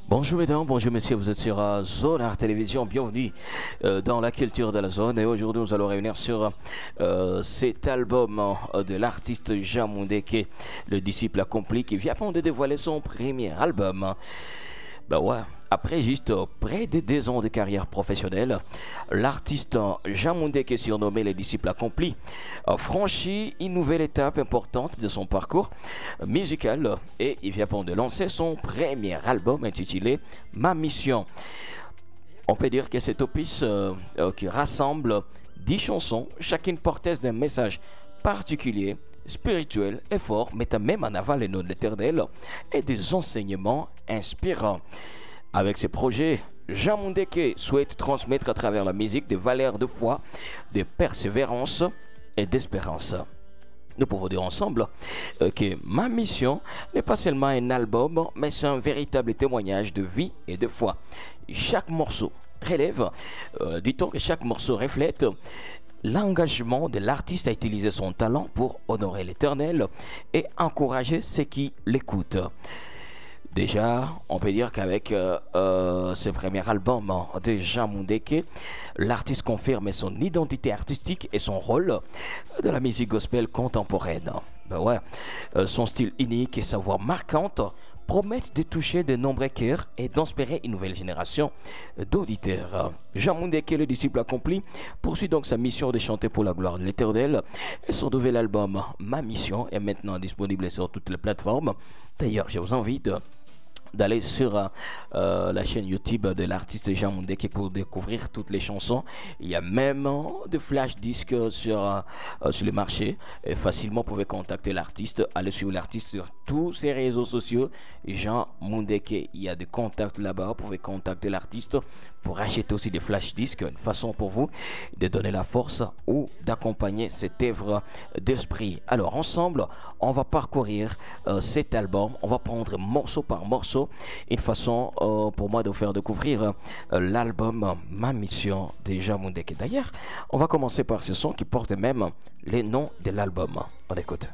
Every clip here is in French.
Bonjour mesdames, bonjour messieurs, vous êtes sur Zone Art Télévision, bienvenue dans la culture de la zone. Et aujourd'hui nous allons revenir sur cet album de l'artiste Jean Mundeke, le disciple accompli, qui vient de dévoiler son premier album. Ben ouais, après juste près de 2 ans de carrière professionnelle, l'artiste Jean Mundeke, surnommé le disciple accompli, a franchi une nouvelle étape importante de son parcours musical et il vient de lancer son premier album intitulé Ma Mission. On peut dire que cet opus qui rassemble 10 chansons, chacune porteuse d'un message particulier, spirituel et fort, mettant même en avant les noms de l'Éternel et des enseignements inspirants. Avec ces projets, Jean Mundeke souhaite transmettre à travers la musique des valeurs de foi, de persévérance et d'espérance. Nous pouvons dire ensemble que Ma Mission n'est pas seulement un album, mais c'est un véritable témoignage de vie et de foi. Chaque morceau relève, dit-on que chaque morceau reflète l'engagement de l'artiste à utiliser son talent pour honorer l'Éternel et encourager ceux qui l'écoutent. Déjà, on peut dire qu'avec ce premier album de Jean Mundeke, l'artiste confirme son identité artistique et son rôle dans la musique gospel contemporaine. Ben ouais, son style unique et sa voix marquante promettent de toucher de nombreux cœurs et d'inspirer une nouvelle génération d'auditeurs. Jean Mundeke, le disciple accompli, poursuit donc sa mission de chanter pour la gloire de l'Éternel et son nouvel album Ma Mission est maintenant disponible sur toutes les plateformes. D'ailleurs, je vous invite d'aller sur la chaîne YouTube de l'artiste Jean Mundeke pour découvrir toutes les chansons. Il y a même des flash disques sur le marché. Et facilement, vous pouvez contacter l'artiste. Allez suivre l'artiste sur tous ses réseaux sociaux. Jean Mundeke, il y a des contacts là-bas. Vous pouvez contacter l'artiste pour acheter aussi des flash disques. Une façon pour vous de donner la force ou d'accompagner cette œuvre d'esprit. Alors, ensemble, on va parcourir cet album. On va prendre morceau par morceau. Une façon pour moi de vous faire découvrir l'album Ma Mission de Jean Mundeke. D'ailleurs, on va commencer par ce son qui porte même les noms de l'album. On écoute.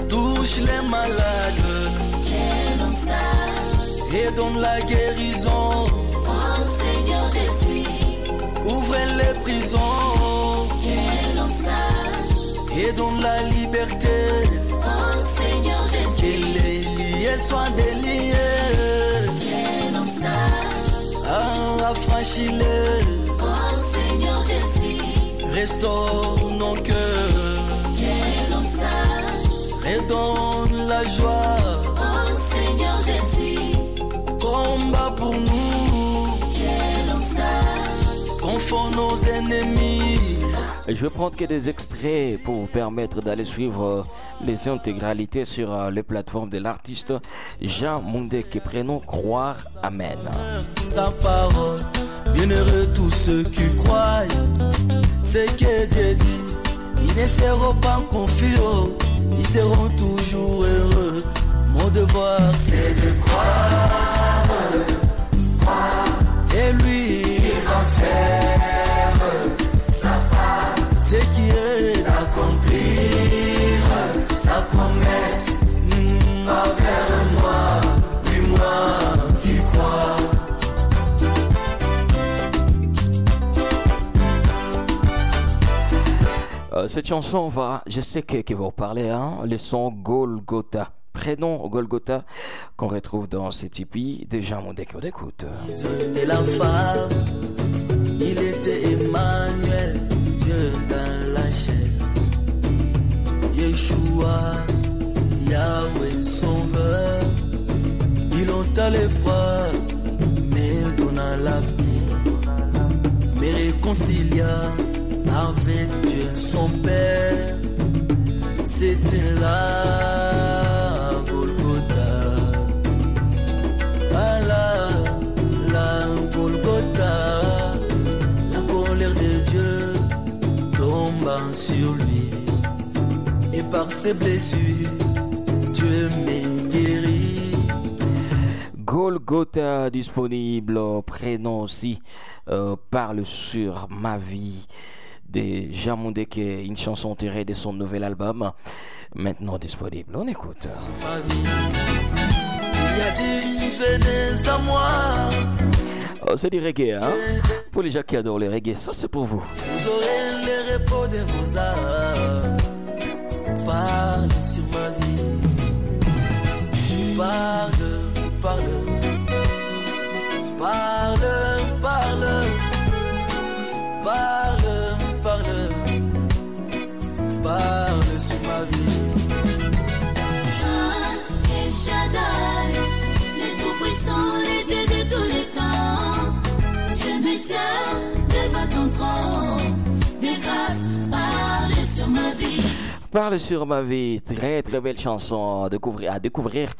Touche les malades, qu'elle en sache, et donne la guérison. Oh Seigneur Jésus, ouvrez les prisons, qu'elle en sache, et donne la liberté. Oh Seigneur Jésus, que les liés soient déliés, qu'elle en sache, affranchis-les. Oh Seigneur Jésus, restaure nos cœurs, qu'elle en sache, redonne la joie. Oh Seigneur Jésus, combat pour nous, qu'elle en sache, confond nos ennemis. Je vais prendre que des extraits pour vous permettre d'aller suivre les intégralités sur les plateformes de l'artiste Jean Mundeke. Prénom croire, amen. Sa parole, bienheureux tous ceux qui croient, ce que Dieu dit, ils ne seront pas confus, ils seront toujours heureux. Mon devoir c'est de croire, et lui il va faire sa part, ce qui est d'accomplir sa promesse envers moi, dis-moi qui crois. Cette chanson je sais que va vous parler, le son Golgotha. Prénom Golgotha qu'on retrouve dans cette EP de Jean Mundeke. On écoute. Et la femme, il était Emmanuel, Dieu dans la chair. Yeshua, Yahweh sauveur, il ôta l'épreuve, mais donna la paix, mais réconcilia avec Dieu son Père. C'était là Golgotha, la Golgotha, la colère de Dieu tomba sur lui, et par ses blessures Dieu me guérit. Golgotha disponible, prénom aussi parle sur ma vie de Jean Mundeke, une chanson tirée de son nouvel album, maintenant disponible. On écoute. Ma vie, tu as dit venez à moi. Oh, c'est du reggae, hein? Pour les gens qui adorent le reggae, ça c'est pour vous. Vous aurez le repos de vos âmes. Parle sur ma vie. Parle, parle. Parle, parle. Parle, parle. Parle sur ma vie. El Shaddai, le Tout-Puissant, les dieux de tous les temps. Je me tiens devant ton trône. Des grâces, parle sur ma vie. Parle sur ma vie, très très belle chanson à découvrir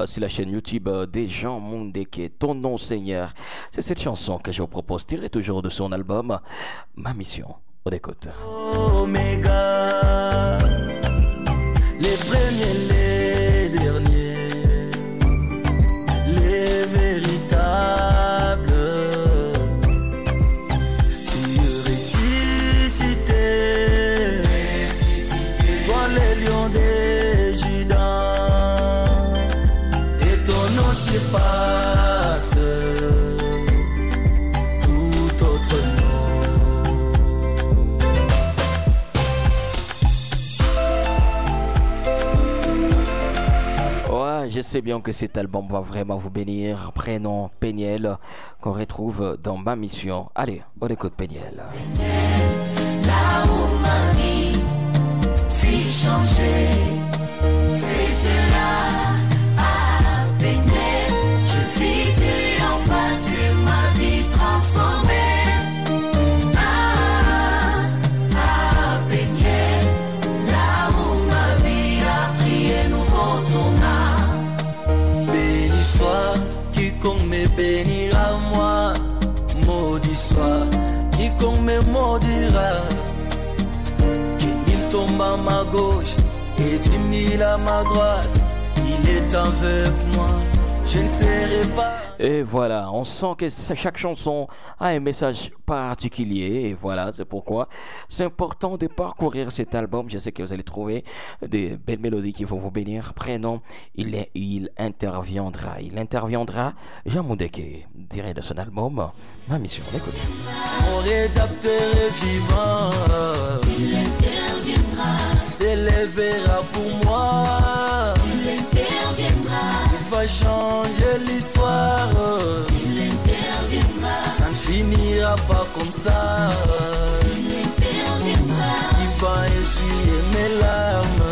sur la chaîne YouTube des Jean Mundeke, Ton nom Seigneur. C'est cette chanson que je vous propose, tirée toujours de son album Ma Mission. On écoute. Oméga, les premiers, les derniers, les véritables. Tu es ressuscité, toi les lions des Judas, et ton nom surpasse tout autre nom. Ouais, je sais bien que cet album va vraiment vous bénir. Prénom Péniel, qu'on retrouve dans Ma Mission. Allez, on écoute Péniel. Là où ma vie fit changer, c'était là à Péniel. Je vis Dieu en face et ma vie transformée. À Péniel, là où ma vie a pris un nouveau tournant. Béni soit quiconque me bénira moi, maudit soit quiconque me maudira. Qu'il tombe à ma gauche et 10 000 à ma droite, il est avec moi, je ne serai pas. Et voilà, on sent que chaque chanson a un message particulier. Et voilà, c'est pourquoi c'est important de parcourir cet album. Je sais que vous allez trouver des belles mélodies qui vont vous bénir. Prénom, il interviendra. Il interviendra, Jean Mundeke, tiré de son album Ma Mission. On écoute. Mon rédacteur est vivant, Il interviendra, s'élèvera pour moi, il interviendra, il va changer l'histoire. il interviendra, Ça ne finira pas comme ça. il interviendra, Il va essuyer mes larmes,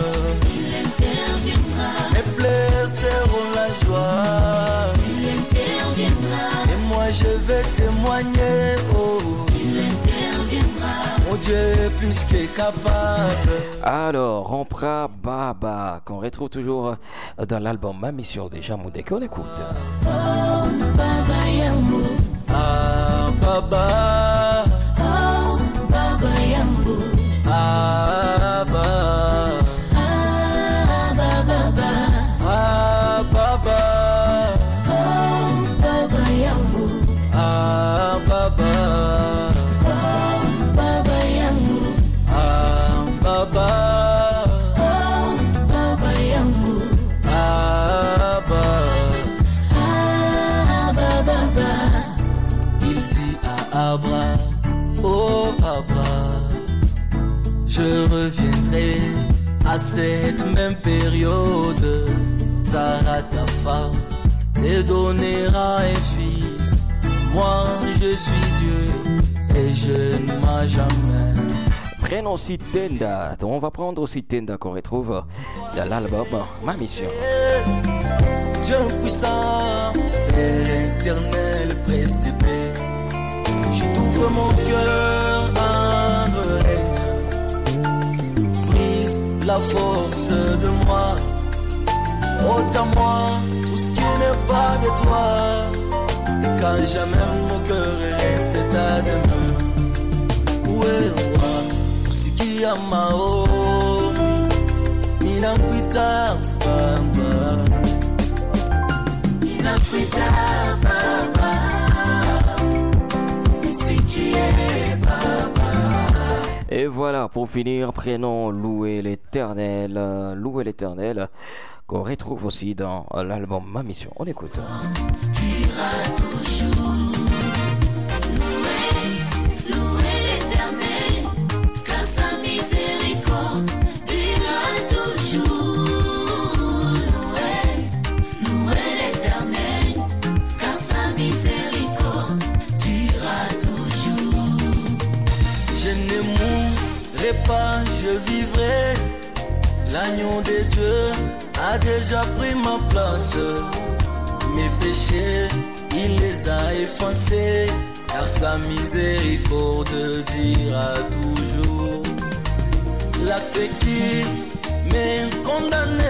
il interviendra, mes pleurs seront la joie. il interviendra, Et moi je vais témoigner, oh, il interviendra. mon Dieu est plus que capable. Alors, Rampra Baba, qu'on retrouve toujours dans l'album Ma Mission de Jean Mundeke. On écoute. Oh, Baba Yambo, Ah Baba, oh, Baba Yambo, ah Baba, ah, Baba, ah Baba, oh, Baba Yambo, ah Baba, oh, Baba Yambo, ah Baba, oh, Baba Yambo, ah Baba. ah, Baba, Il dit à Abraham, oh Abraham, je reviendrai à cette même période. Sarah, ta femme, te donnera un fils. Moi, je suis Dieu et je ne mens jamais. Prenons aussi Tenda. On va prendre aussi Tenda qu'on retrouve dans l'album Ma Mission. Dieu puissant, Père éternel, presse de paix. Je t'ouvre mon cœur, humble règne. Brise la force de moi. Ôte à moi tout ce qui n'est pas de toi. Et quand jamais mon cœur reste ta demeure. Où est moi? Tout ce qui a ma home. Minakwita Baba. Minakwita Baba, ici qui est Baba. Et voilà, pour finir, prénom Louer l'Éternel. Louer l'Éternel, qu'on retrouve aussi dans l'album Ma Mission. On écoute. Tu iras toujours louer l'Éternel, car sa miséricorde dira toujours. Louer l'Éternel, car sa miséricorde dira toujours. Je ne mourrai pas, je vivrai. L'agneau de Dieu a déjà pris ma place. Mes péchés, il les a effacés, car sa miséricorde dira toujours. L'acte qui m'est condamné.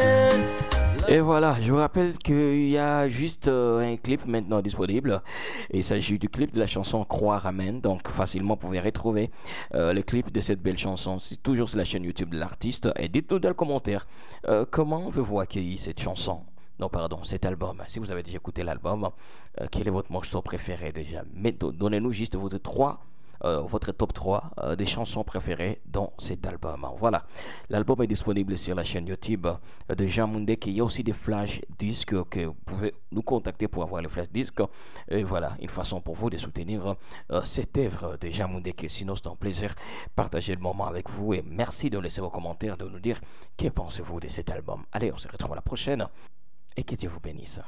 Et voilà, je vous rappelle qu'il y a juste un clip maintenant disponible. Il s'agit du clip de la chanson Croix ramène. Donc facilement, vous pouvez retrouver le clip de cette belle chanson. C'est toujours sur la chaîne YouTube de l'artiste. Et dites-nous dans le commentaire comment vous accueillir cette chanson. Non, pardon, cet album. Si vous avez déjà écouté l'album, quel est votre morceau préféré déjà? Mais donnez-nous juste votre top 3 des chansons préférées dans cet album. Voilà, l'album est disponible sur la chaîne YouTube de Jean Mundeke. Il y a aussi des flash disques que vous pouvez nous contacter pour avoir les flash disques. Et voilà, une façon pour vous de soutenir cette œuvre de Jean Mundeke. Sinon, c'est un plaisir de partager le moment avec vous et merci de laisser vos commentaires, de nous dire que pensez-vous de cet album. Allez, on se retrouve à la prochaine et que Dieu vous bénisse.